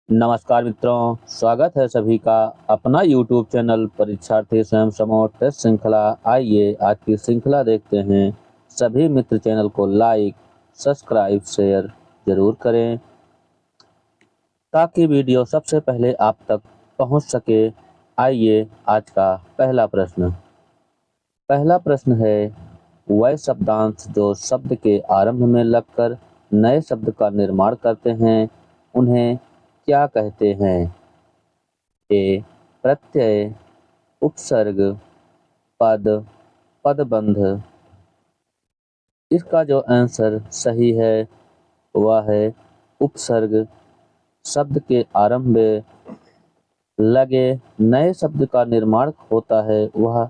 नमस्कार मित्रों, स्वागत है सभी का अपना YouTube चैनल परीक्षार्थी स्वयं समूह टेस्ट श्रृंखला। आइए आज की श्रृंखला देखते हैं। सभी मित्र चैनल को लाइक, सब्सक्राइब, शेयर जरूर करें ताकि वीडियो सबसे पहले आप तक पहुंच सके। आइए आज का पहला प्रश्न है, वह शब्दांश जो शब्द के आरंभ में लगकर नए शब्द का निर्माण करते हैं उन्हें क्या कहते हैं? ए प्रत्यय, उपसर्ग, पद, पदबंध। इसका जो आंसर सही है वह है उपसर्ग। शब्द के आरंभ में लगे नए शब्द का निर्माण होता है वह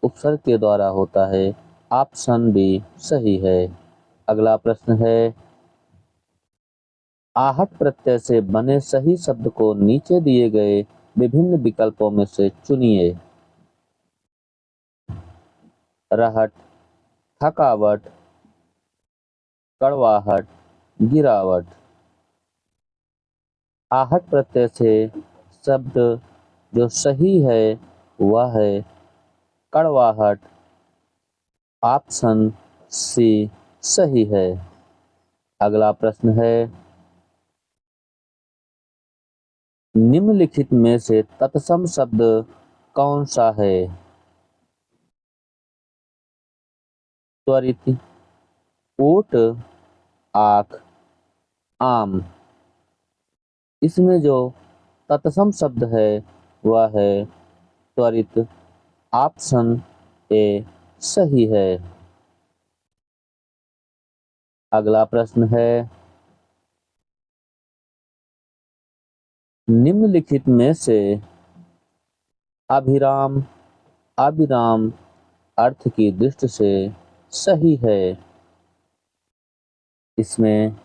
उपसर्ग के द्वारा होता है। ऑप्शन बी सही है। अगला प्रश्न है, आहट प्रत्यय से बने सही शब्द को नीचे दिए गए विभिन्न विकल्पों में से चुनिए। रहट, थकावट, कड़वाहट, गिरावट। आहट प्रत्यय से शब्द जो सही है वह है कड़वाहट। ऑप्शन सी सही है। अगला प्रश्न है, निम्नलिखित में से तत्सम शब्द कौन सा है? त्वरित, ऊट, आँख, आम। इसमें जो तत्सम शब्द है वह है त्वरित। ऑप्शन ए सही है। अगला प्रश्न है, निम्नलिखित में से अभिराम, अविराम अर्थ की दृष्टि से सही है। इसमें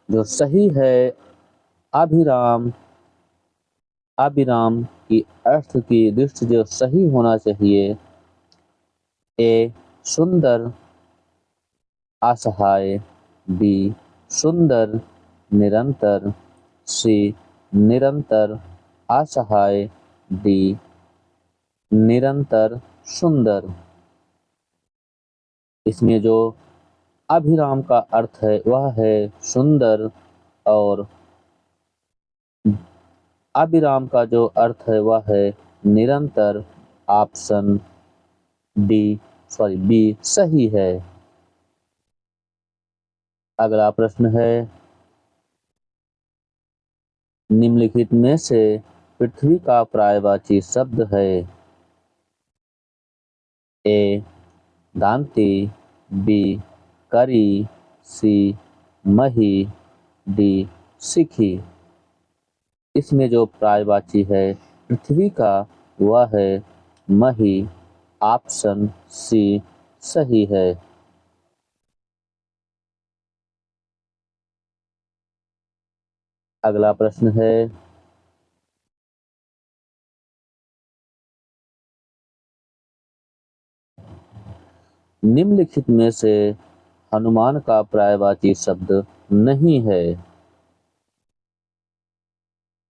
जो सही है अभिराम, अविराम की अर्थ की दृष्टि जो सही होना चाहिए। ए सुंदर, असहाय, बी सुंदर, निरंतर, सी निरंतर, असहाय, डी निरंतर, सुंदर। इसमें जो अभिराम का अर्थ है वह है सुंदर और अविराम का जो अर्थ है वह है निरंतर। ऑप्शन बी सही है। अगला प्रश्न है, निम्नलिखित में से पृथ्वी का पर्यायवाची शब्द है? ए दांती, बी करी, सी मही, डी सिखी। इसमें जो पर्यायवाची है पृथ्वी का वह है मही। ऑप्शन सी सही है। अगला प्रश्न है, निम्नलिखित में से हनुमान का पर्यायवाची शब्द नहीं है।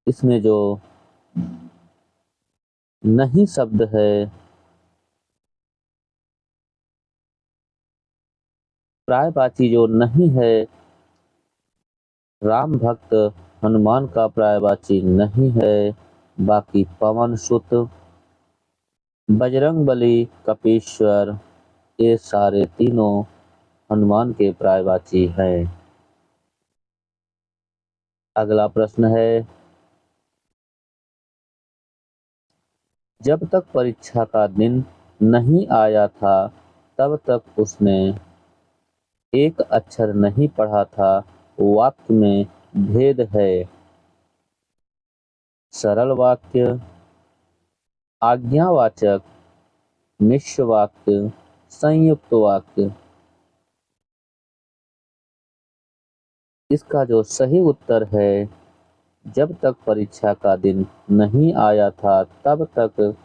इसमें जो नहीं शब्द है पर्यायवाची जो नहीं है, राम भक्त हनुमान का पर्यायवाची नहीं है। बाकी पवन सुत, बजरंगबली, कपीश्वर ये सारे तीनों हनुमान के पर्यायवाची हैं। अगला प्रश्न है, जब तक परीक्षा का दिन नहीं आया था तब तक उसने एक अक्षर नहीं पढ़ा था। वाक्य में भेद है। सरल वाक्य, आज्ञावाचक, मिश्र वाक्य, संयुक्त वाक्य। इसका जो सही उत्तर है, जब तक परीक्षा का दिन नहीं आया था तब तक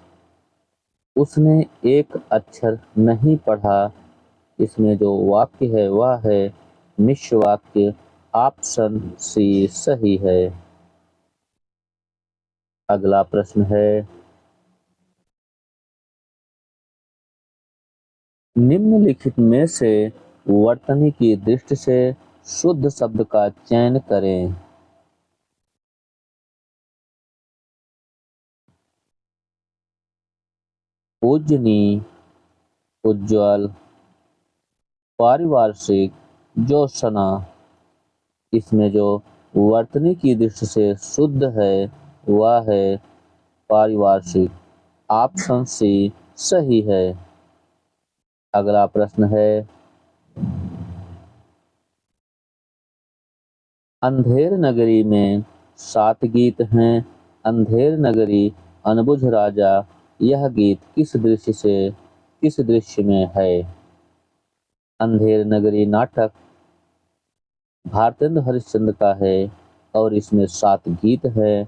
उसने एक अक्षर नहीं पढ़ा। इसमें जो वाक्य है वह है मिश्र वाक्य। ऑप्शन सी सही है। अगला प्रश्न है, निम्नलिखित में से वर्तनी की दृष्टि से शुद्ध शब्द का चयन करें। उज्जनी, उज्ज्वल, पारिवार्षिक, जोशना। इसमें जो वर्तनी की दृष्टि से शुद्ध है वह है पारिवार्षिक। ऑप्शन सी सही है। अगला प्रश्न है, अंधेर नगरी में 7 गीत हैं। अंधेर नगरी, अनबुझ राजा, यह गीत किस दृश्य में है। अंधेर नगरी नाटक भारतेंद्र हरिश्चंद्र का है और इसमें 7 गीत है।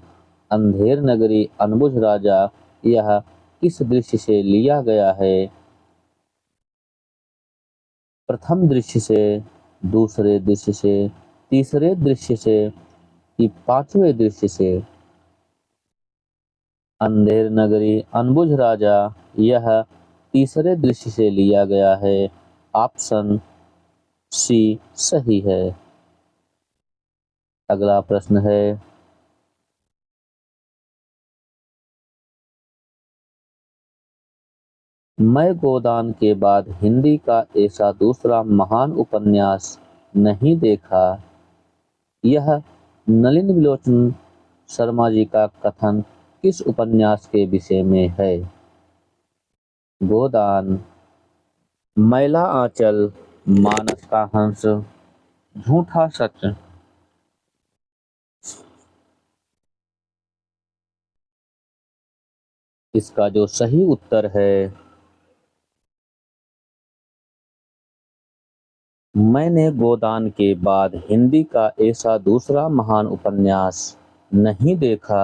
अंधेर नगरी, अनबुझ राजा, यह किस दृश्य से लिया गया है। प्रथम दृश्य से, दूसरे दृश्य से, तीसरे दृश्य से कि पांचवें दृश्य से। अंधेर नगरी, अनबुझ राजा, यह तीसरे दृश्य से लिया गया है। ऑप्शन सी सही है। अगला प्रश्न है, मैं गोदान के बाद हिंदी का ऐसा दूसरा महान उपन्यास नहीं देखा। यह नलिन विलोचन शर्मा जी का कथन किस उपन्यास के विषय में है। गोदान, मैला आंचल, मानस का हंस, झूठा सच। इसका जो सही उत्तर है, मैंने गोदान के बाद हिंदी का ऐसा दूसरा महान उपन्यास नहीं देखा।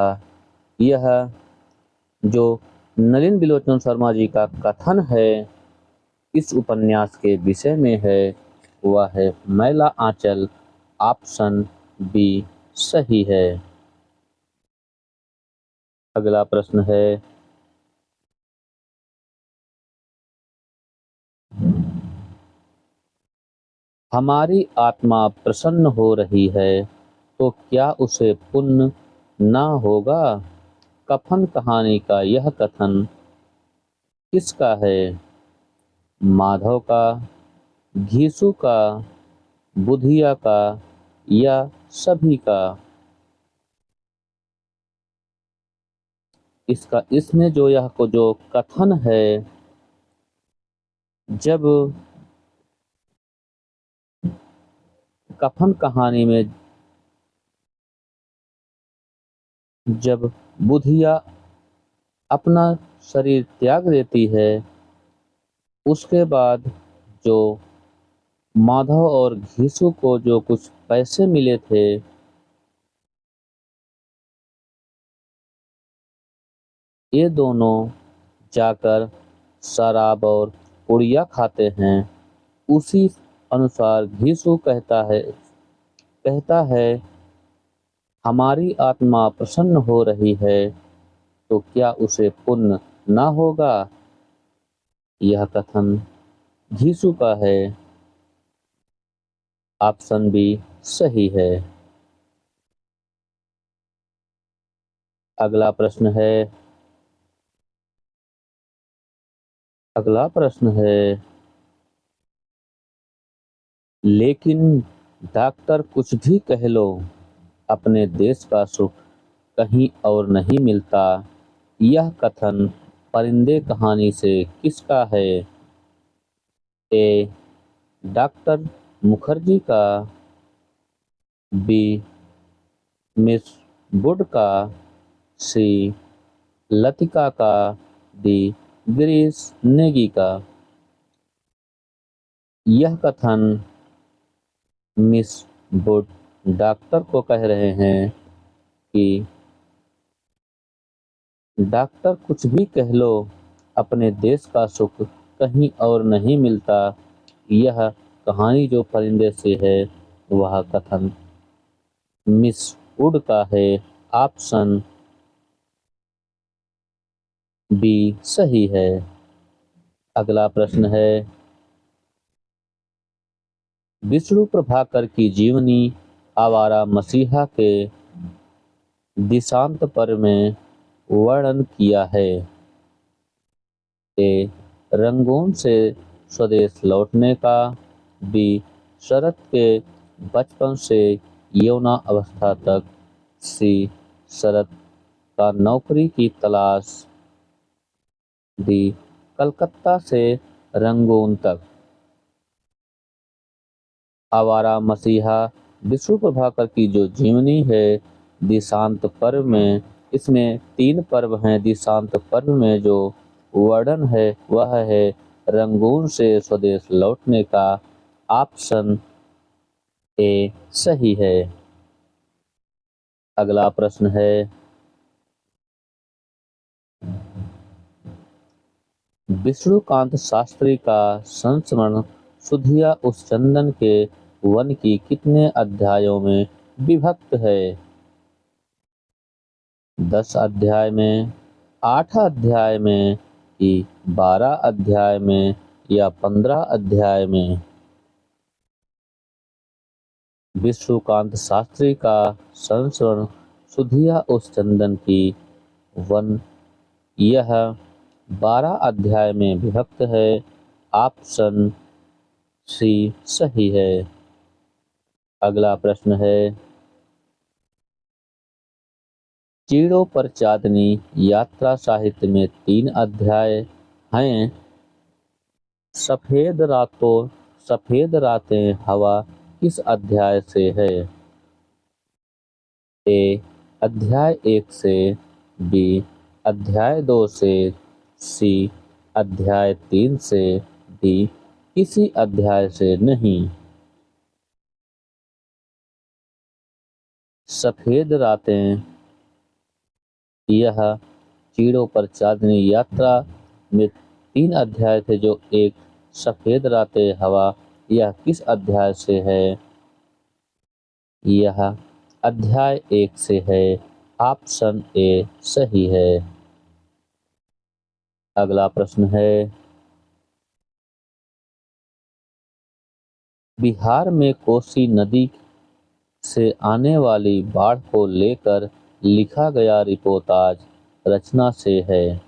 यह जो नलिन विलोचन शर्मा जी का कथन है इस उपन्यास के विषय में है वह है मैला आंचल। ऑप्शन बी सही है। अगला प्रश्न है, हमारी आत्मा प्रसन्न हो रही है तो क्या उसे पुण्य न होगा। कफन कहानी का यह कथन किसका है। माधव का, घीसू का, बुधिया का या सभी का। इसमें जो कथन है, जब कफन कहानी में जब बुधिया अपना शरीर त्याग देती है उसके बाद जो माधव और घीसू को जो कुछ पैसे मिले थे ये दोनों जाकर शराब और पुड़िया खाते हैं। उसी अनुसार घीसू कहता है हमारी आत्मा प्रसन्न हो रही है तो क्या उसे पुण्य न होगा। यह कथन घीसू का है। ऑप्शन बी सही है। अगला प्रश्न है, लेकिन डॉक्टर कुछ भी कह लो अपने देश का सुख कहीं और नहीं मिलता। यह कथन परिंदे कहानी से किसका है। ए डॉक्टर मुखर्जी का, बी मिस वुड का, सी लतिका का, डी ग्रीस नेगी का। यह कथन मिस वुड डॉक्टर को कह रहे हैं कि डॉक्टर कुछ भी कह लो अपने देश का सुख कहीं और नहीं मिलता। यह कहानी जो परिंदे से है वह कथन मिस वुड का है। ऑप्शन बी सही है। अगला प्रश्न है, विष्णु प्रभाकर की जीवनी आवारा मसीहा के देशांत पर्व में वर्णन किया है। ए रंगून से स्वदेश लौटने का, बी शरत के बचपन से यौना अवस्था तक, सी शरत का नौकरी की तलाश, डी कलकत्ता से रंगून तक। आवारा मसीहा विष्णु प्रभाकर की जो जीवनी है देशांत पर्व में, इसमें 3 पर्व हैं। देशांत पर्व में जो वर्णन है वह है रंगून से स्वदेश लौटने का। ऑप्शन ए सही है। अगला प्रश्न है, विष्णुकांत शास्त्री का संस्मरण सुधिया उस चंदन के वन की कितने अध्यायों में विभक्त है? 10 अध्याय में, 8 अध्याय में, कि 12 अध्याय में, या 15 अध्याय में? विष्णुकांत शास्त्री का संस्मरण सुधिया उस चंदन की वन, यह 12 अध्याय में विभक्त है। ऑप्शन सी सही है। अगला प्रश्न है, चीड़ों पर चांदनी यात्रा साहित्य में 3 अध्याय हैं। सफेद रातें हवा किस अध्याय से है? ए अध्याय 1 से, बी अध्याय 2 से, सी अध्याय 3 से, डी किसी अध्याय से नहीं। सफेद रातें, यह चीड़ों पर चांदनी यात्रा में 3 अध्याय थे। जो एक सफेद रातें हवा, यह किस अध्याय से है? यह अध्याय 1 से है। ऑप्शन ए सही है। अगला प्रश्न है, बिहार में कोसी नदी से आने वाली बाढ़ को लेकर लिखा गया रिपोर्टाज रचना से है।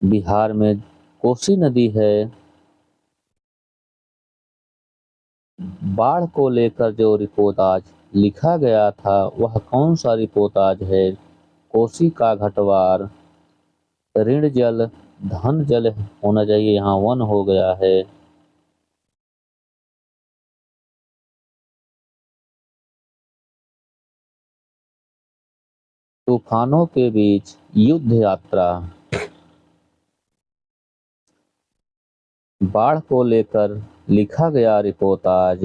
बिहार में कोसी नदी है, बाढ़ को लेकर जो रिपोर्टाज लिखा गया था वह कौन सा रिपोर्टाज है? कोसी का घटवार, ऋण जल, धन जल होना चाहिए, यहाँ वन हो गया है। तूफानों के बीच युद्ध यात्रा, बाढ़ को लेकर लिखा गया रिपोर्टाज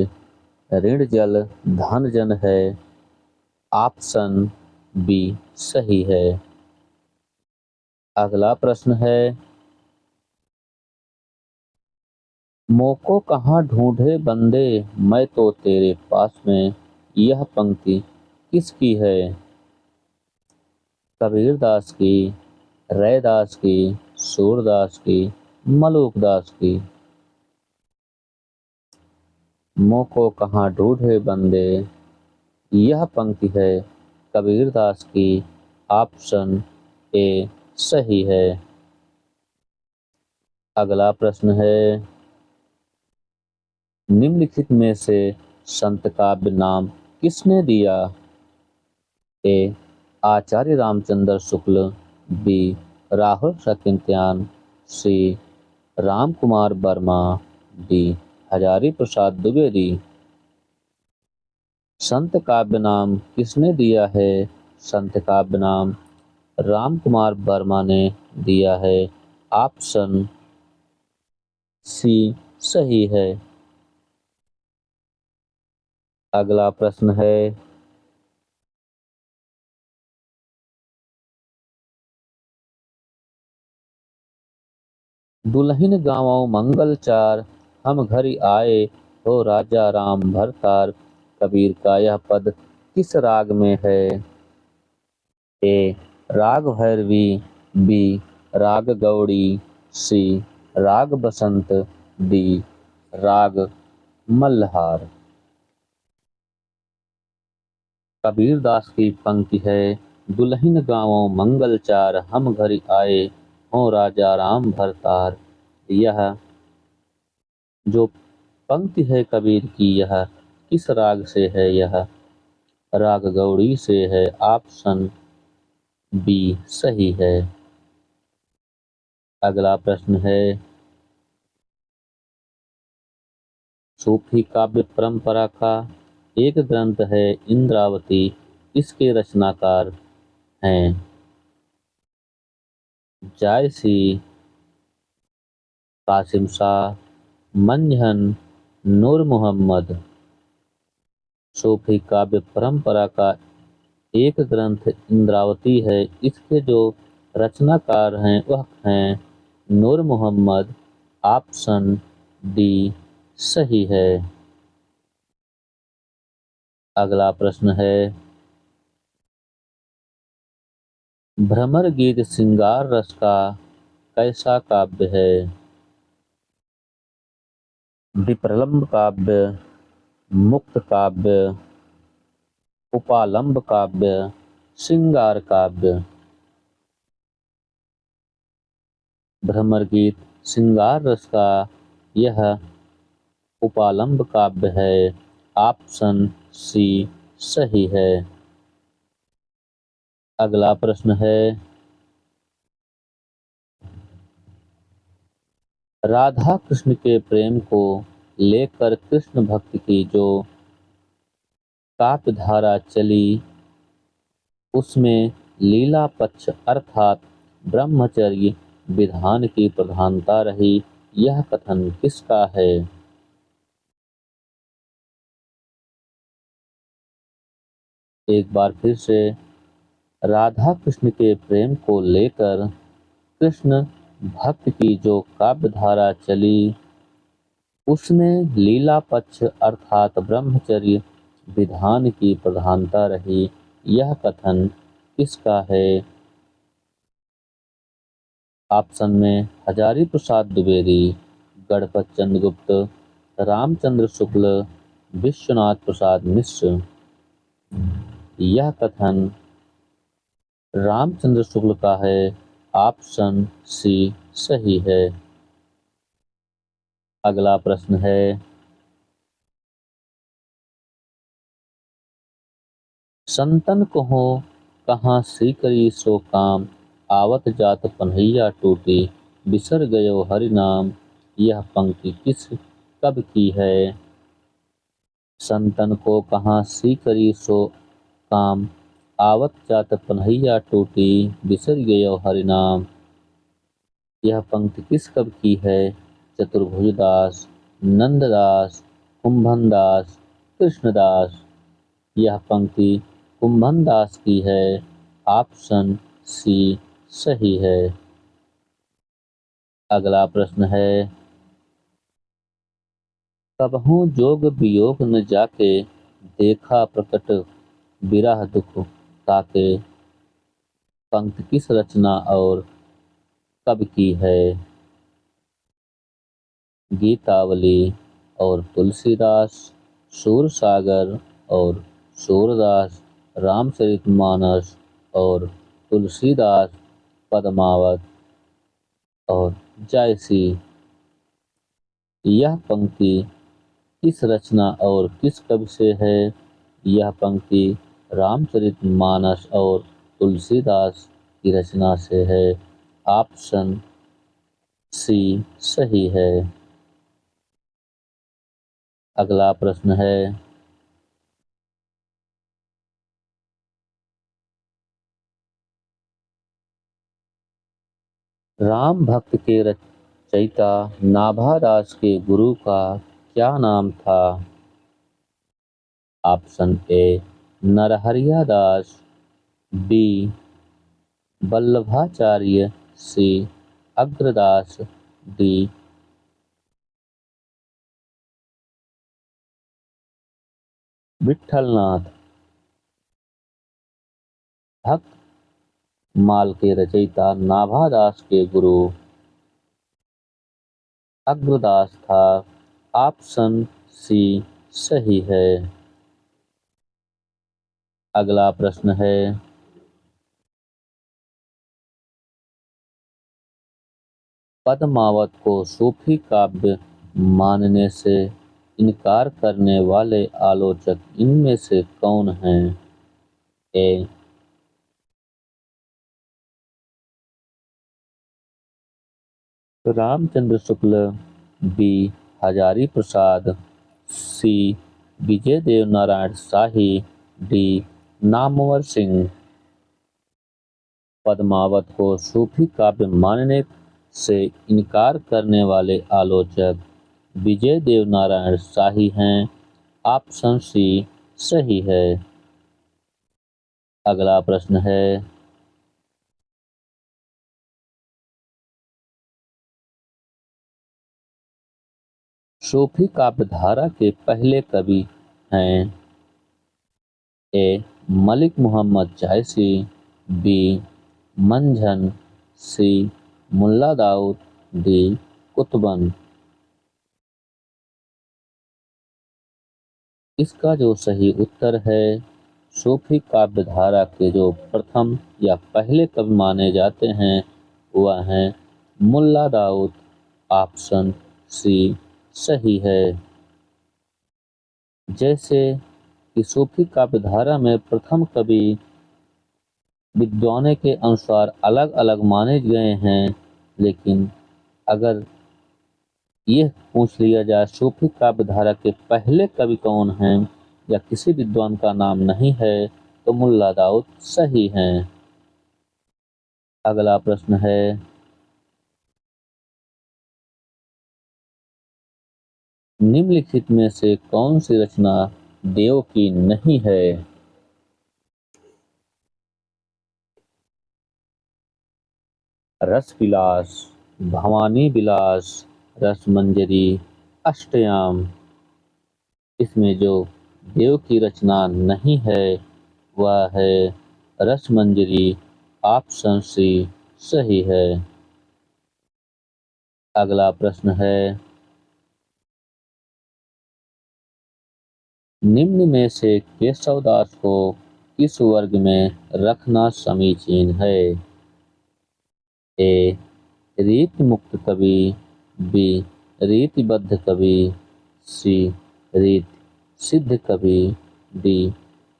ऋण जल धन जन है। ऑप्शन बी सही है। अगला प्रश्न है, मोको कहाँ ढूंढे बंदे मैं तो तेरे पास में, यह पंक्ति किसकी है? कबीरदास की, रैदास की, सूरदास की, मलूकदास की? मोको कहाँ ढूंढे बंदे, यह पंक्ति है कबीरदास की। ऑप्शन ए सही है। अगला प्रश्न है, निम्नलिखित में से संत काव्य नाम किसने दिया? ए आचार्य रामचंद्र शुक्ल, बी राहुल सकिंत्यान, सी राम कुमार वर्मा, डी हजारी प्रसाद द्विवेदी? संत काव्य नाम किसने दिया है? संत काव्य नाम राम कुमार वर्मा ने दिया है। ऑप्शन सी सही है। अगला प्रश्न है, दुल्हिन गाँवों मंगल चार, हम घरी आए हो राजा राम भरतार, कबीर का यह पद किस राग में है? ए राग भैरवी, बी राग गौड़ी, सी राग बसंत, डी राग मल्हार। कबीर दास की पंक्ति है, दुल्हन गावों मंगल चार, हम घर आए हों राजा राम भरतार। यह जो पंक्ति है कबीर की, यह किस राग से है? यह राग गौड़ी से है। ऑप्शन बी सही है। अगला प्रश्न है, सूफी काव्य परंपरा का एक ग्रंथ है इंद्रावती, इसके रचनाकार हैं जायसी, कासिम शाह, मंझन, नूर मोहम्मद। सूफी काव्य परंपरा का एक ग्रंथ इंद्रावती है, इसके जो रचनाकार हैं वह हैं नूर मोहम्मद। ऑप्शन डी सही है। अगला प्रश्न है, भ्रमर गीत श्रृंगार रस का कैसा काव्य है? विप्रलंब काव्य, मुक्त काव्य, उपालंब काव्य, श्रृंगार काव्य। भ्रमर गीत श्रृंगार रस का यह उपालंब काव्य है। ऑप्शन सी सही है। अगला प्रश्न है, राधा कृष्ण के प्रेम को लेकर कृष्ण भक्त की जो काव्य धारा चली, उसमें लीला पक्ष अर्थात ब्रह्मचर्य विधान की प्रधानता रही। यह कथन किसका है? एक बार फिर से, राधा कृष्ण के प्रेम को लेकर कृष्ण भक्त की जो काव्य धारा चली, उसमें लीला पक्ष अर्थात ब्रह्मचर्य विधान की प्रधानता रही। यह कथन किसका है? ऑप्शन में हजारी प्रसाद द्विवेदी, गणपत चंद्र गुप्त, रामचंद्र शुक्ल, विश्वनाथ प्रसाद मिश्र। यह कथन रामचंद्र शुक्ल का है। ऑप्शन सी सही है। अगला प्रश्न है, संतन कहो कहाँ सीकरी सो काम, आवत जात पन्हैया टूटी, बिसर गयो हरि नाम। यह पंक्ति किस कवि की है? संतन को कहाँ सीकरी सो काम, आवत जात पन्हैया टूटी, बिसर गयो हरि नाम। यह पंक्ति किस कवि की है? चतुर्भुज दास, नंददास, कुंभन दास, कृष्णदास। यह पंक्ति कुंभन दास की है। ऑप्शन सी सही है। अगला प्रश्न है, कबहू जोग वियोग न जाके, देखा प्रकट विरह दुख ताके। पंक्ति किस रचना और कवि की है? गीतावली और तुलसीदास, सूरसागर और सूरदास, रामचरितमानस और तुलसीदास, पद्मावत और जायसी। यह पंक्ति किस रचना और किस कवि से है? यह पंक्ति रामचरितमानस और तुलसीदास की रचना से है। ऑप्शन सी सही है। अगला प्रश्न है, राम भक्त के रचयिता नाभादास के गुरु का क्या नाम था? Option A Narhariya Das, B Vallabhacharya, C Agradas, D Vitthalnath. Bhakta Mal के रचयिता नाभादास के गुरु अग्रदास था। ऑप्शन सी सही है। अगला प्रश्न है, पद्मावत को सूफी काव्य मानने से इनकार करने वाले आलोचक इनमें से कौन हैं? ए रामचंद्र शुक्ल, बी हजारी प्रसाद, सी विजय देव नारायण शाही, डी नामवर सिंह। पद्मावत को सूफी काव्य मानने से इनकार करने वाले आलोचक विजय देव नारायण शाही हैं। ऑप्शन सी सही है। अगला प्रश्न है, सूफी काव्य धारा के पहले कवि हैं? ए मलिक मोहम्मद जायसी, बी मंझन, सी मुल्ला दाऊद, डी कुतुबन। इसका जो सही उत्तर है, सूफी काव्य धारा के जो प्रथम या पहले कवि माने जाते हैं वह हैं मुल्ला दाऊद। ऑप्शन सी सही है। जैसे कि सूफी काव्य धारा में प्रथम कवि विद्वानों के अनुसार अलग अलग माने गए हैं, लेकिन अगर यह पूछ लिया जाए सूफी काव्य धारा के पहले कवि कौन हैं या किसी विद्वान का नाम नहीं है, तो मुल्ला दाऊद सही हैं। अगला प्रश्न है, निम्नलिखित में से कौन सी रचना देव की नहीं है? रस विलास, भवानी विलास, रसमंजरी, अष्टयाम। इसमें जो देव की रचना नहीं है वह है रसमंजरी। ऑप्शन सी सही है। अगला प्रश्न है, निम्न में से केशवदास को किस वर्ग में रखना समीचीन है? ए रीति मुक्त कवि, बी रीतिबद्ध कवि, सी रीति सिद्ध कवि, डी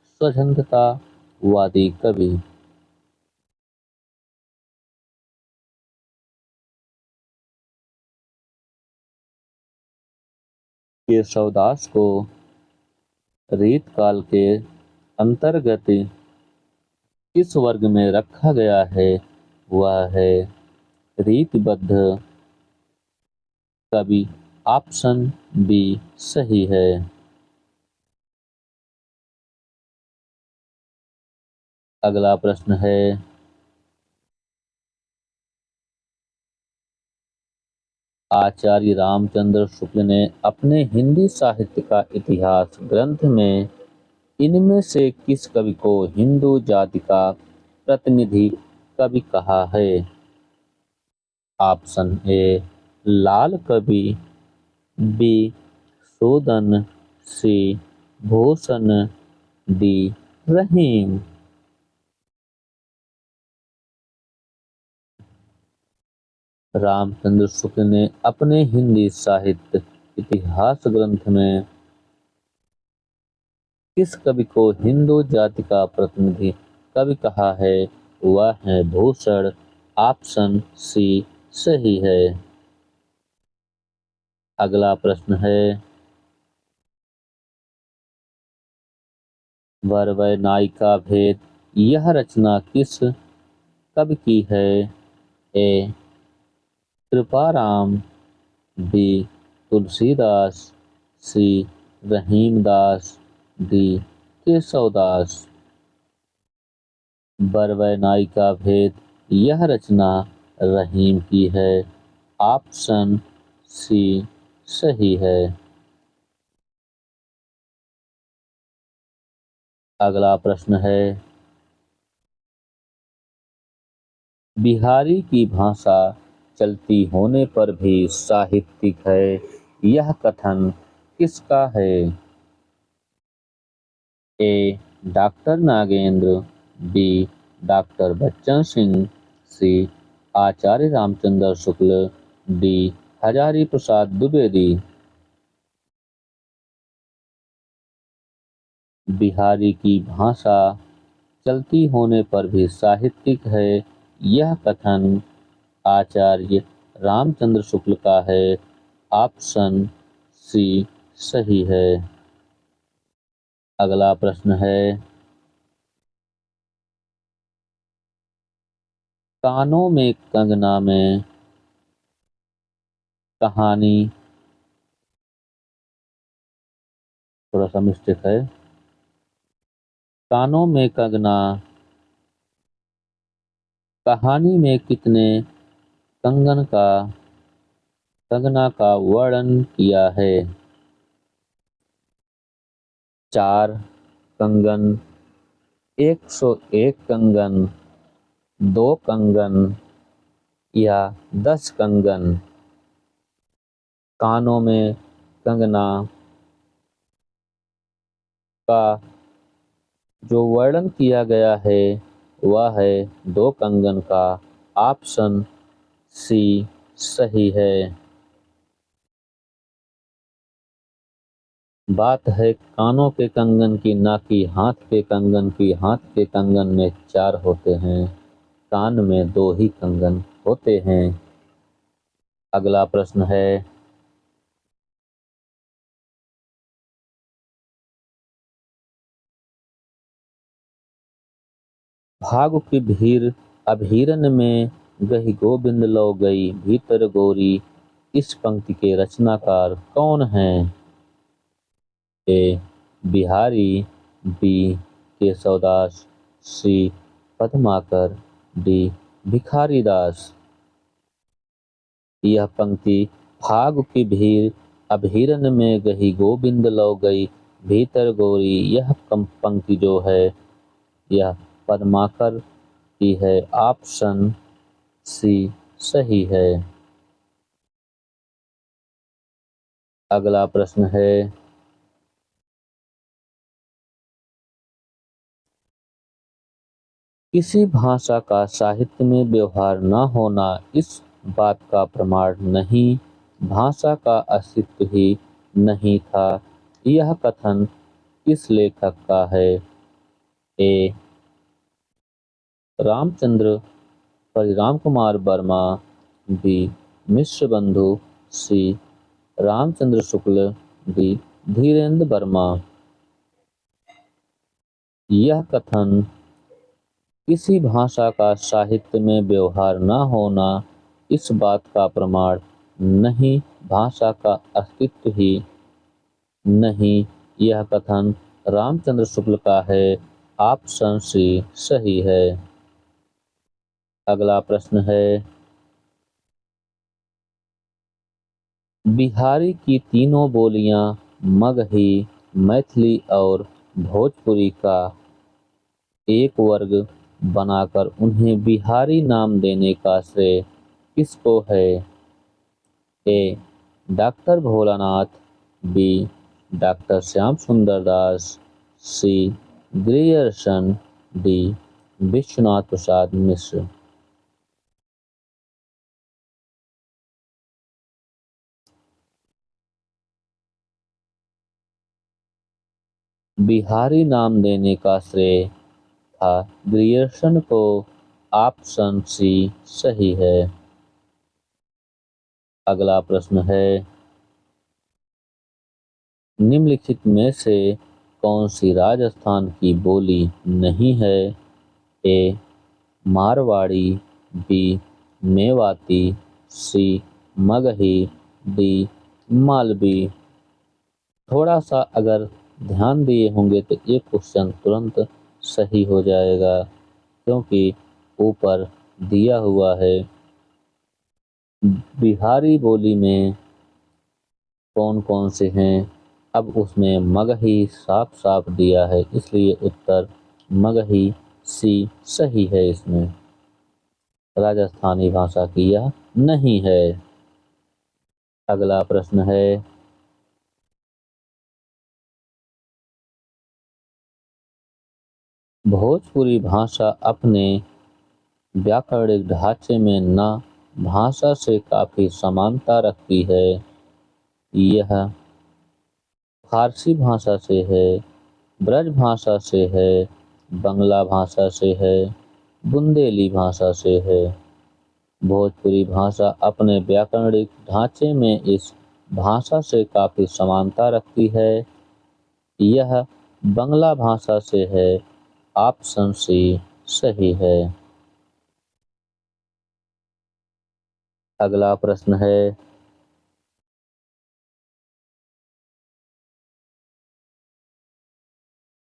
स्वच्छंदतावादी कवि। केशवदास को रीत काल के अंतर्गत किस वर्ग में रखा गया है? वह है रीतिबद्ध कवि। ऑप्शन बी सही है। अगला प्रश्न है, आचार्य रामचंद्र शुक्ल ने अपने हिंदी साहित्य का इतिहास ग्रंथ में इनमें से किस कवि को हिंदू जाति का प्रतिनिधि कवि कहा है? ऑप्शन ए लाल कवि, बी सूदन, सी भूषण, डी रहीम। रामचंद्र शुक्ल ने अपने हिंदी साहित्य इतिहास ग्रंथ में किस कवि को हिंदू जाति का प्रतिनिधि कवि कहा है? वह है भूषण। ऑप्शन सी सही है। अगला प्रश्न है, वर व नायिका भेद यह रचना किस कवि की है? ए कृपाराम, बी तुलसीदास, सी रहीमदास, डी केशवदास। वर व नायिका भेद यह रचना रहीम की है। ऑप्शन सी सही है। अगला प्रश्न है, बिहारी की भाषा चलती होने पर भी साहित्यिक है, यह कथन किसका है? A. Doctor Nagendra, B. Doctor Bachchan Singh, C. Acharya Ramchandra Shukla, D. Hazari Prasad Dwivedi. Bihari की भाषा चलती होने पर भी साहित्यिक है, यह कथन आचार्य रामचंद्र शुक्ल का है। ऑप्शन सी सही है। अगला प्रश्न है, कानों में कंगना में कहानी, थोड़ा सा मिस्टेक है, कानों में कंगना कहानी में कितने कंगना का वर्णन किया है? 4 कंगन, 101 कंगन, 2 कंगन या 10 कंगन। कानों में कंगना का जो वर्णन किया गया है वह है 2 कंगन का। ऑप्शन सी सही है। बात है कानों के कंगन की, ना कि हाथ के कंगन की। हाथ के कंगन में 4 होते हैं, कान में 2 ही कंगन होते हैं। अगला प्रश्न है, भाग की भीड़ अभीरन में गही गोविंद लो गई भीतर गोरी, इस पंक्ति के रचनाकार कौन हैं? ए. बिहारी, बी. केशवदास, सी. पद्माकर, डी. भिखारीदास। यह पंक्ति फाग की भीड़ अभीरन में गही गोविंद लो गई भीतर गोरी, यह पंक्ति जो है यह पद्माकर की है। ऑप्शन सी सही है। अगला प्रश्न है, किसी भाषा का साहित्य में व्यवहार न होना इस बात का प्रमाण नहीं, भाषा का अस्तित्व ही नहीं था। यह कथन किस लेखक का है? ए. रामचंद्र परिराम कुमार वर्मा, बी. मिश्र बंधु, सी. रामचंद्र शुक्ल, डी. धीरेन्द्र वर्मा। यह कथन किसी भाषा का साहित्य में व्यवहार न होना इस बात का प्रमाण नहीं, भाषा का अस्तित्व ही नहीं, यह कथन रामचंद्र शुक्ल का है। ऑप्शन सी सही है। अगला प्रश्न है, बिहारी की तीनों बोलियां मगही, मैथिली और भोजपुरी का एक वर्ग बनाकर उन्हें बिहारी नाम देने का श्रेय किसको है? A. Doctor Bholanath, B. Doctor Shyam Sundar Das, C. Grierson, D. Vishwanath Prasad Mishra. Bihari नाम देने का श्रेय था ग्रियर्सन को। ऑप्शन सी सही है। अगला प्रश्न है, निम्नलिखित में से कौन सी राजस्थान की बोली नहीं है? ए. मारवाड़ी, बी. मेवाती, सी. मगही, डी. मालवी। थोड़ा सा अगर ध्यान दिए होंगे तो ये क्वेश्चन तुरंत सही हो जाएगा, क्योंकि ऊपर दिया हुआ है बिहारी बोली में कौन कौन से हैं। अब उसमें मगही साफ साफ दिया है, इसलिए उत्तर मगही सी सही है इसमें। राजस्थानी भाषा की यह नहीं है। अगला प्रश्न है, भोजपुरी भाषा अपने व्याकरणिक ढांचे में न भाषा से काफी समानता रखती है। यह फारसी भाषा से है, ब्रज भाषा से है, बंगला भाषा से है, बुंदेली भाषा से है। भोजपुरी भाषा अपने व्याकरणिक ढांचे में इस भाषा से काफी समानता रखती है। यह बंगला भाषा से है। ऑप्शन सी सही है। अगला प्रश्न है,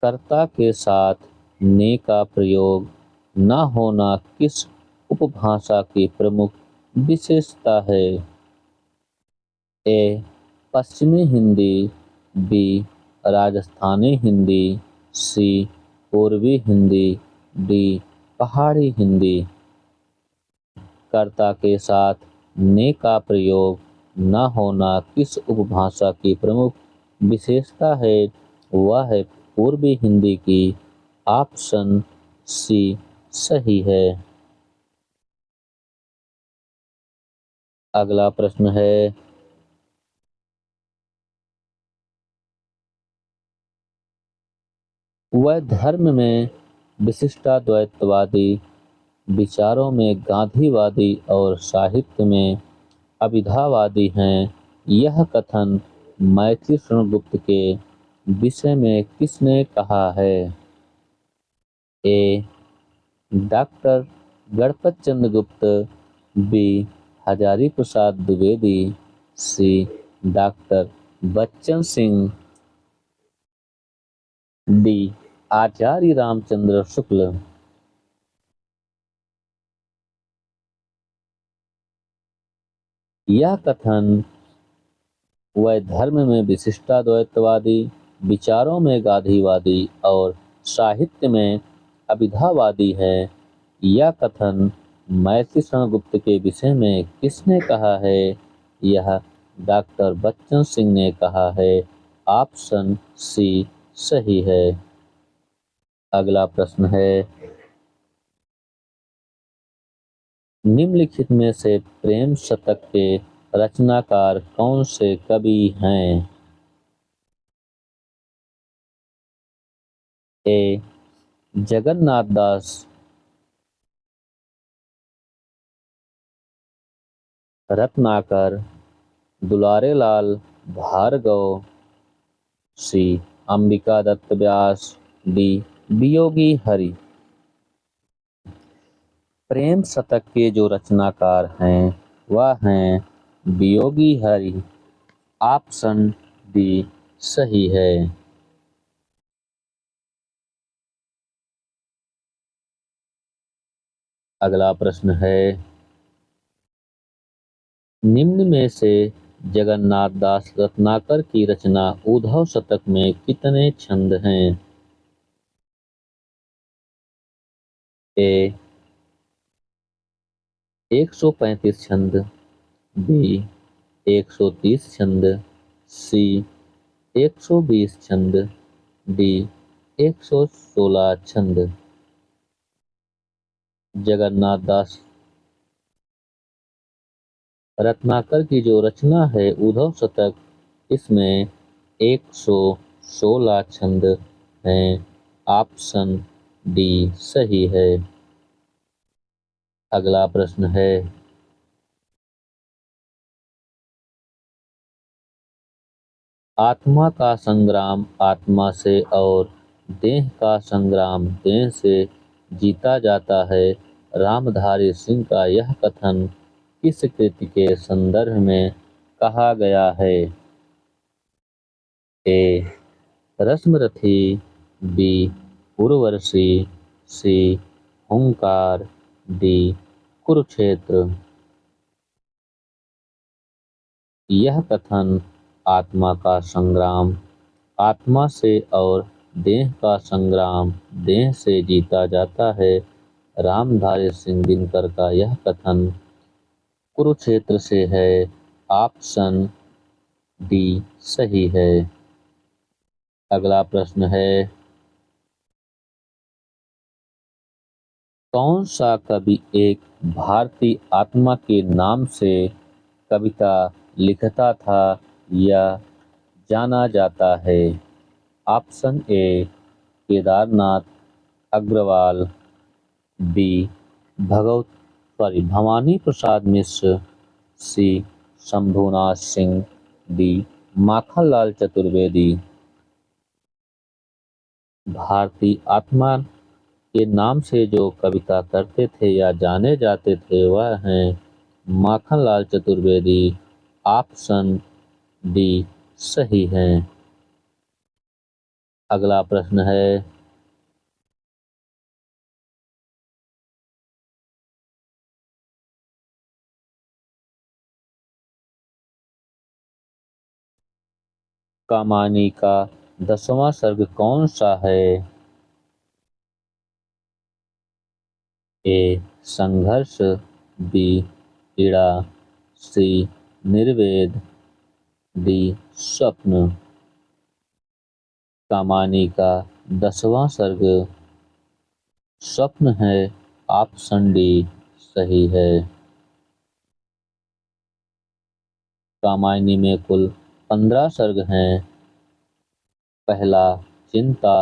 कर्ता के साथ ने का प्रयोग न होना किस उपभाषा की प्रमुख विशेषता है? ए पश्चिमी हिंदी, बी राजस्थानी हिंदी, सी पूर्वी हिंदी, डी पहाड़ी हिंदी। कर्ता के साथ ने का प्रयोग न होना किस उपभाषा की प्रमुख विशेषता है? वह है पूर्वी हिंदी की। ऑप्शन सी सही है। अगला प्रश्न है, वह धर्म में विशिष्टाद्वैतवादी, विचारों में गांधीवादी और साहित्य में अभिधावादी हैं। यह कथन मैथिली शरणगुप्त के विषय में किसने कहा है? ए डॉक्टर गणपत चंद्र गुप्त, बी हजारी प्रसाद द्विवेदी, सी डॉक्टर बच्चन सिंह, डी आचार्य रामचंद्र शुक्ल। यह कथन वह धर्म में विशिष्टाद्वैतवादी, विचारों में गांधीवादी और साहित्य में अभिधावादी है। यह कथन मैथिली शरणगुप्त के विषय में किसने कहा है? यह डॉक्टर बच्चन सिंह ने कहा है। ऑप्शन सी सही है। अगला प्रश्न है, निम्नलिखित में से प्रेम शतक के रचनाकार कौन से कवि हैं? ए जगन्नाथ दास, रत्नाकर, दुलारे लाल भार्गव, सी अंबिका दत्त व्यास, डी वियोगी हरि। प्रेम शतक के जो रचनाकार हैं वह हैं वियोगी हरि। ऑप्शन डी सही है। अगला प्रश्न है, निम्न में से जगन्नाथ दास रत्नाकर की रचना उद्धव शतक में कितने छंद हैं? ए 135 छंद, बी 130 छंद, सी 120 छंद, डी 116 छंद। जगन्नाथ दास रत्नाकर की जो रचना है उद्धव शतक, इसमें 116 छंद हैं। ऑप्शन डी सही है। अगला प्रश्न है, आत्मा का संग्राम आत्मा से और देह का संग्राम देह से जीता जाता है। रामधारी सिंह का यह कथन किस कृति के संदर्भ में कहा गया है? ए रश्मरथी, बी उर्वशी, सी हुंकार, डी कुरुक्षेत्र। यह कथन आत्मा का संग्राम आत्मा से और देह का संग्राम देह से जीता जाता है। रामधारी सिंह दिनकर का यह कथन कुरुक्षेत्र से है। ऑप्शन डी सही है। अगला प्रश्न है, कौन सा कवि एक भारतीय आत्मा के नाम से कविता लिखता था या जाना जाता है? Option A Kedarnath Agrawal, B Bhawani Prasad Mishra, C Shambhunath Singh, D Makhanlal Chaturvedi. भारतीय आत्मा के नाम से जो कविता करते थे या जाने जाते थे वह हैं माखनलाल चतुर्वेदी। ऑप्शन डी सही है। अगला प्रश्न है, कामायनी का 10वां सर्ग कौन सा है? ए संघर्ष, बी पीड़ा, सी निर्वेद, डी स्वप्न। कामायनी का 10वां सर्ग स्वप्न है। ऑप्शन डी सही है। कामायनी में कुल 15 सर्ग हैं। पहला चिंता,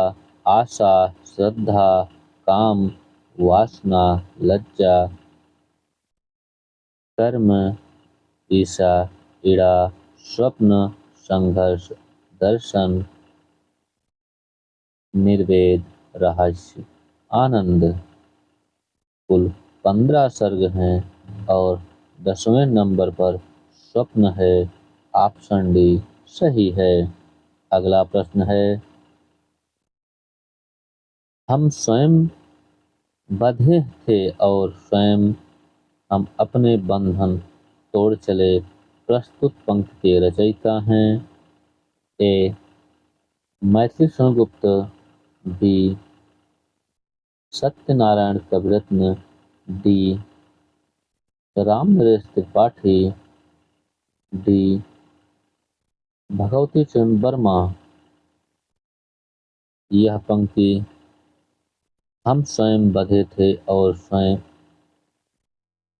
आशा, श्रद्धा, काम, वासना, लज्जा, कर्म, ईर्षा, पीड़ा, स्वप्न, संघर्ष, दर्शन, निर्वेद, रहस्य, आनंद। कुल 15 सर्ग हैं और 10वें नंबर पर स्वप्न है। ऑप्शन डी सही है। अगला प्रश्न है, हम स्वयं बंधे थे और स्वयं हम अपने बंधन तोड़ चले। प्रस्तुत पंक्ति के रचयिता हैं A Maithili Gupt, B Satyanarayan Kaviratna, D Ramnaresh Tripathi, D Bhagwati Charan Verma. यह पंक्ति हम स्वयं बंधे थे और स्वयं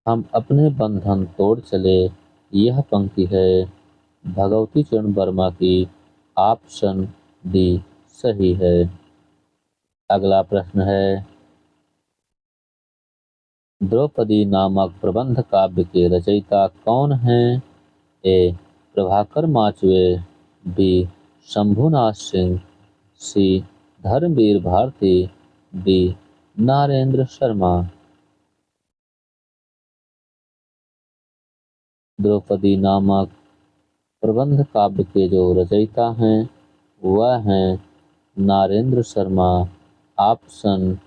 हम अपने बंधन तोड़ चले, यह पंक्ति है भगवती चरण वर्मा की। ऑप्शन डी सही है। अगला प्रश्न है, द्रौपदी नामक प्रबंध काव्य के रचयिता कौन हैं? ए प्रभाकर माचवे, बी शंभुनाथ सिंह, सी धर्मवीर भारती, डी नारेंद्र शर्मा। द्रौपदी नामक प्रबंध काव्य के जो रचयिता हैं वह हैं नारेंद्र शर्मा। ऑप्शन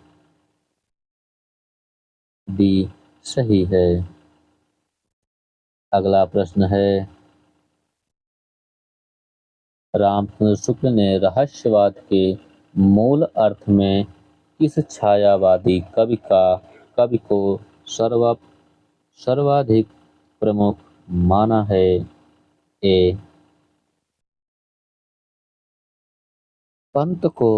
डी सही है। अगला प्रश्न है, रामचंद्र शुक्ल ने रहस्यवाद के मूल अर्थ में किस छायावादी कवि को सर्वाधिक प्रमुख माना है? ए पंत को,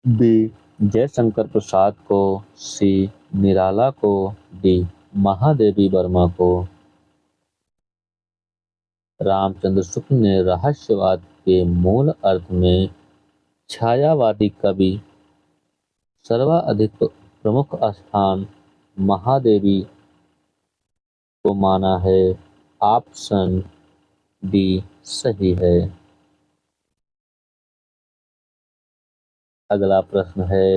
बी जयशंकर प्रसाद को, सी निराला को, डी महादेवी वर्मा को। रामचंद्र शुक्ल ने रहस्यवाद के मूल अर्थ में छायावादी कवि सर्वाधिक प्रमुख स्थान महादेवी को माना है। ऑप्शन डी सही है। अगला प्रश्न है,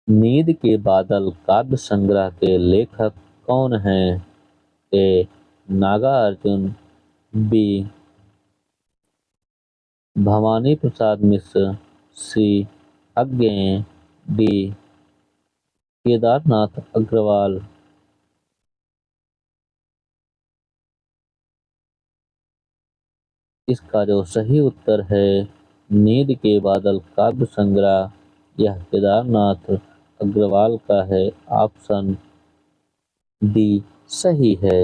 नींद के बादल काव्य संग्रह के लेखक कौन हैं? ए नागार्जुन, बी भवानी प्रसाद मिश्र, सी अज्ञेय, डी केदारनाथ अग्रवाल। इसका जो सही उत्तर है नींद के बादल काव्य संग्रह, यह केदारनाथ अग्रवाल का है। ऑप्शन डी सही है।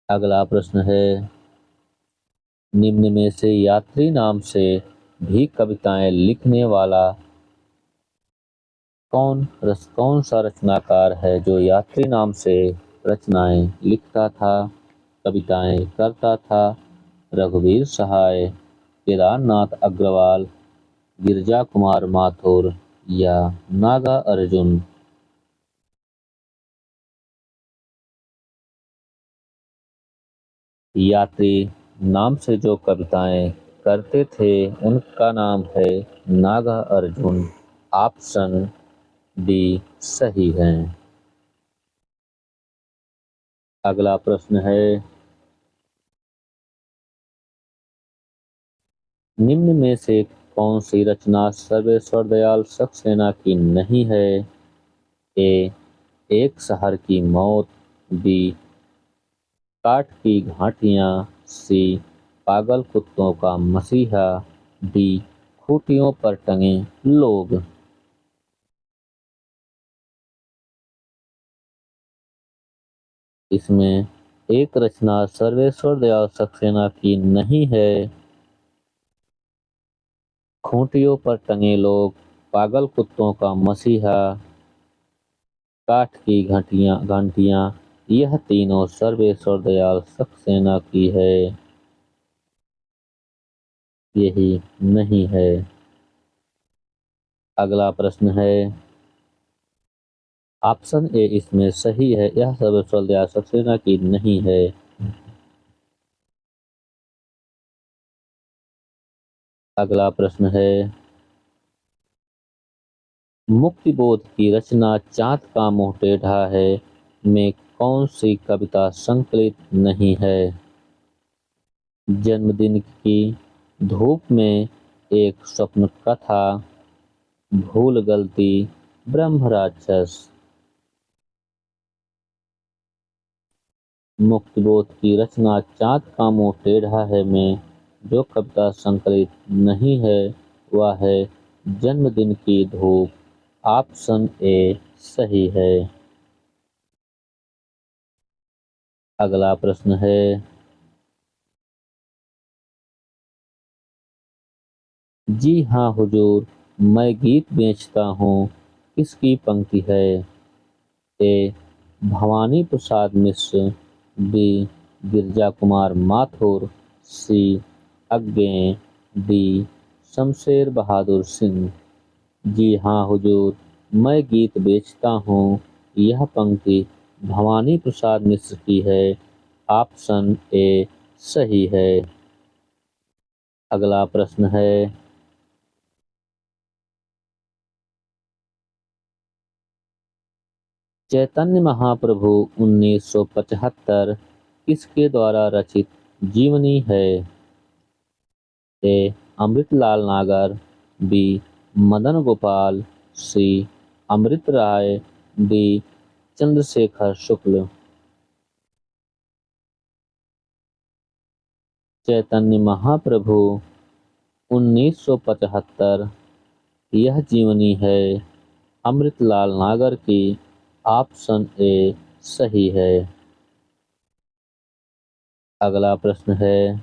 अगला प्रश्न है, निम्न में से यात्री नाम से भी कविताएं लिखने वाला कौन सा रचनाकार है जो यात्री नाम से रचनाएं लिखता था, कविताएं करता था? रघुवीर सहाय, केदारनाथ अग्रवाल, गिरजा कुमार माथुर या नागा अर्जुन? यात्री नाम से जो कविताएं करते थे उनका नाम है नागा अर्जुन। ऑप्शन डी सही है। अगला प्रश्न है, निम्न में से कौन सी रचना सर्वेश्वर दयाल सक्सेना की नहीं है? ए एक शहर की मौत, बी काठ की घाटियां, सी पागल कुत्तों का मसीहा, डी खूंटियों पर टंगे लोग? इसमें एक रचना सर्वेश्वर दयाल सक्सेना की नहीं है। खूंटियों पर टंगे लोग, पागल कुत्तों का मसीहा, काठ की घंटियां, यह तीनों सर्वेश्वर दयाल सक्सेना की है। यही नहीं है। अगला प्रश्न है, ऑप्शन ए इसमें सही है, यह सर्वेश्वर दयाल सक्सेना की नहीं है। अगला प्रश्न है, मुक्तिबोध की रचना चाँद का मुंह टेढ़ा है में कौन सी कविता संकलित नहीं है? जन्मदिन की धूप में, एक स्वप्न कथा, भूल गलती, ब्रह्म राक्षस? मुक्तिबोध की रचना चाँद का मुंह टेढ़ा है में जो कविता संकलित नहीं है वह है जन्मदिन की धूप। ऑप्शन ए सही है। अगला प्रश्न है, जी हाँ हुजूर मैं गीत बेचता हूँ किसकी पंक्ति है? ए भवानी प्रसाद मिश्र, बी गिरजा कुमार माथुर, सी अज्ञे, डी शमशेर बहादुर सिंह? जी हाँ हुजूर मैं गीत बेचता हूँ, यह पंक्ति भवानी प्रसाद मिश्र की है। ऑप्शन ए सही है। अगला प्रश्न है, चैतन्य महाप्रभु 1975 किसके द्वारा रचित जीवनी है? ए अमृतलाल नागर, बी मदन गोपाल, सी अमृत राय, डी चंद्रशेखर शुक्ल? चैतन्य महाप्रभु 1975 यह जीवनी है अमृतलाल नागर की। ऑप्शन ए सही है। अगला प्रश्न है,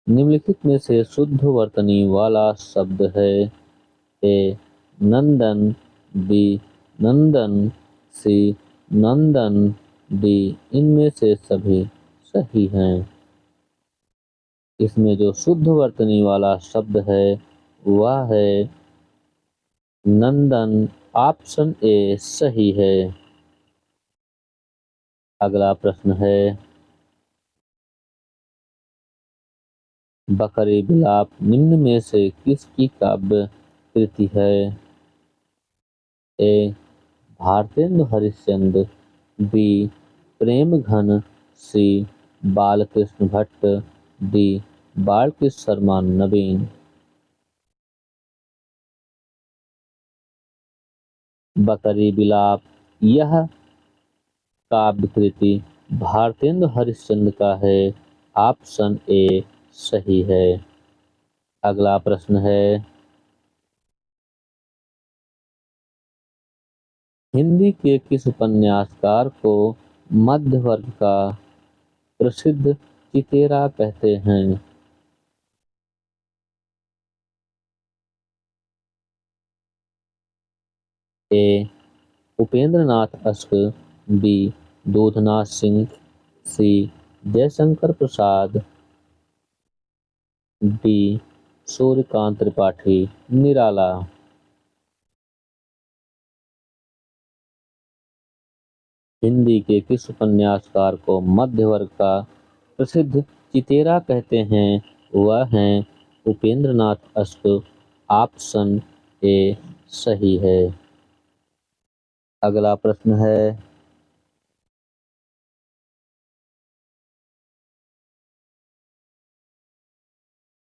निम्नलिखित में से शुद्ध वर्तनी वाला शब्द है? ए नंदन, बी नंदन, सी नंदन, डी इनमें से सभी सही हैं। इसमें जो शुद्ध वर्तनी वाला शब्द है वह है नंदन। ऑप्शन ए सही है। अगला प्रश्न है, बकरी बिलाप निम्न में से किसकी काव्य कृति है? ए भारतेंदु हरिश्चंद्र, बी प्रेम घन, सी बालकृष्ण भट्ट, डी बालकृष्ण शर्मा नवीन? बकरी बिलाप यह काव्य कृति भारतेंदु हरिश्चंद्र का है। ऑप्शन ए सही है। अगला प्रश्न है, हिंदी के किस उपन्यासकार को मध्य वर्ग का प्रसिद्ध चितेरा कहते हैं? ए उपेंद्र नाथ अश्क, बी दूधनाथ सिंह, सी जयशंकर प्रसाद, डी सूर्यकांत त्रिपाठी निराला। हिंदी के किस उपन्यासकार को मध्य वर्ग का प्रसिद्ध चितेरा कहते हैं? वह हैं उपेंद्र नाथ अश्क। ऑप्शन ए सही है। अगला प्रश्न है,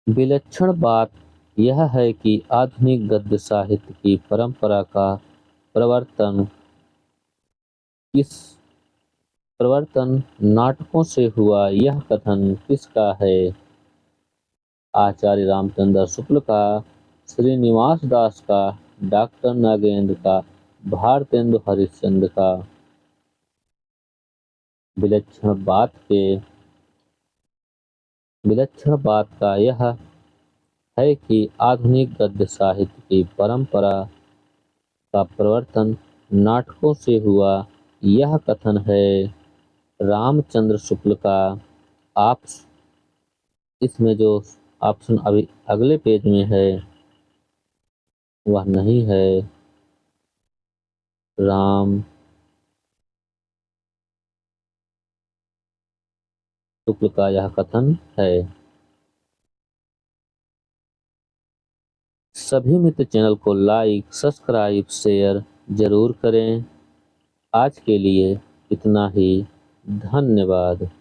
विलक्षण बात यह है कि आधुनिक गद्य साहित्य की परंपरा का प्रवर्तन किस प्रवर्तन नाटकों से हुआ, यह कथन किसका है? आचार्य रामचंद्र शुक्ल का, श्रीनिवास दास का, डॉक्टर नागेंद्र का, भारतेंदु हरिश्चंद्र का। विलक्षण बात का यह है कि आधुनिक गद्य साहित्य की परंपरा का प्रवर्तन नाटकों से हुआ, यह कथन है रामचंद्र शुक्ल का। आप इसमें जो ऑप्शन अभी अगले पेज में है वह नहीं है। राम शुक्ल का यह कथन है। सभी मित्र चैनल को लाइक, सब्सक्राइब, शेयर जरूर करें। आज के लिए इतना ही। धन्यवाद।